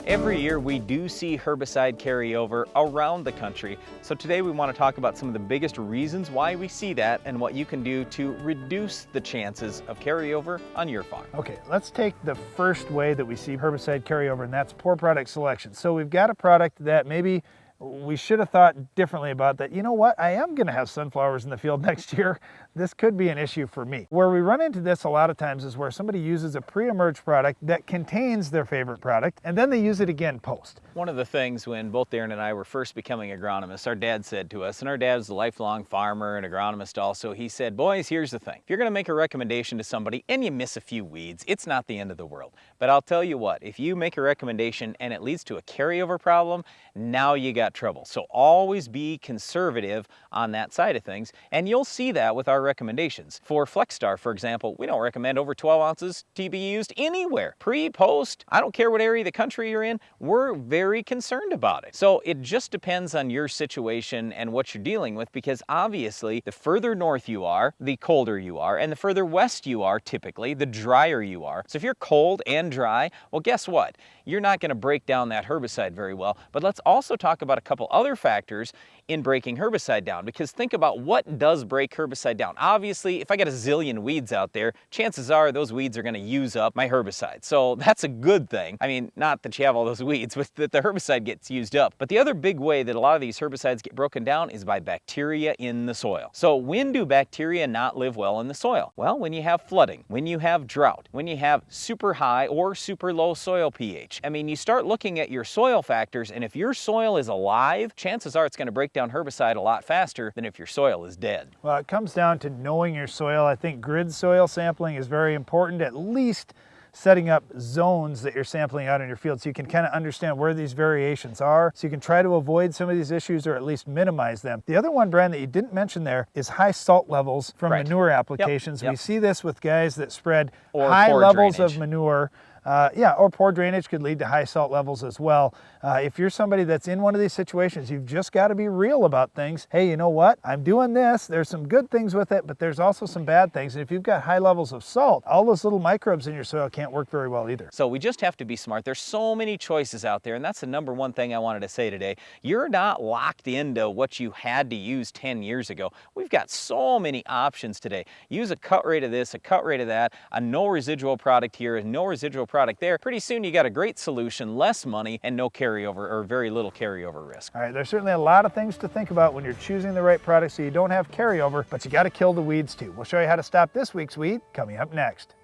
Every year we do see herbicide carryover around the country. So today we want to talk about some of the biggest reasons why we see that and what you can do to reduce the chances of carryover on your farm. Okay, let's take the first way that we see herbicide carryover, and that's poor product selection. So we've got a product that maybe we should have thought differently about that. You know what? I am going to have sunflowers in the field next year. This could be an issue for me. Where we run into this a lot of times is where somebody uses a pre-emerged product that contains their favorite product, and then they use it again post. One of the things when both Darren and I were first becoming agronomists, our dad said to us, and our dad's a lifelong farmer and agronomist also, he said, boys, here's the thing. If you're going to make a recommendation to somebody and you miss a few weeds, it's not the end of the world. But I'll tell you what, if you make a recommendation and it leads to a carryover problem, now you got trouble. So always be conservative on that side of things, and you'll see that with our recommendations. For FlexStar, for example, we don't recommend over 12 ounces to be used anywhere. Pre, post, I don't care what area of the country you're in, we're very concerned about it. So it just depends on your situation and what you're dealing with, because obviously the further north you are, the colder you are, and the further west you are, typically, the drier you are. So if you're cold and dry, well, guess what? You're not going to break down that herbicide very well. But let's also talk about a couple other factors in breaking herbicide down, because think about what does break herbicide down. Obviously, if I got a zillion weeds out there, chances are those weeds are going to use up my herbicide. So that's a good thing. I mean, not that you have all those weeds, but that the herbicide gets used up. But the other big way that a lot of these herbicides get broken down is by bacteria in the soil. So when do bacteria not live well in the soil? Well, when you have flooding, when you have drought, when you have super high or super low soil pH. I mean, you start looking at your soil factors, and if your soil is alive, chances are it's going to break down herbicide a lot faster than if your soil is dead. Well, it comes down to knowing your soil. I think grid soil sampling is very important, at least setting up zones that you're sampling out in your field so you can kind of understand where these variations are, so you can try to avoid some of these issues or at least minimize them. The other one, Brian, that you didn't mention there is high salt levels from manure applications. Yep. We see this with guys that spread or high levels drainage of manure. Or poor drainage could lead to high salt levels as well. If you're somebody that's in one of these situations, you've just got to be real about things. Hey, you know what? I'm doing this. There's some good things with it, but there's also some bad things. And if you've got high levels of salt, all those little microbes in your soil can't work very well either. So we just have to be smart. There's so many choices out there, and that's the number one thing I wanted to say today. You're not locked into what you had to use 10 years ago. We've got so many options today. Use a cut rate of this, a cut rate of that, a no residual product here, a no residual product there. Pretty soon you got a great solution, less money, and no carryover or very little carryover risk. All right, there's certainly a lot of things to think about when you're choosing the right product so you don't have carryover, but you got to kill the weeds too. We'll show you how to stop this week's weed coming up next.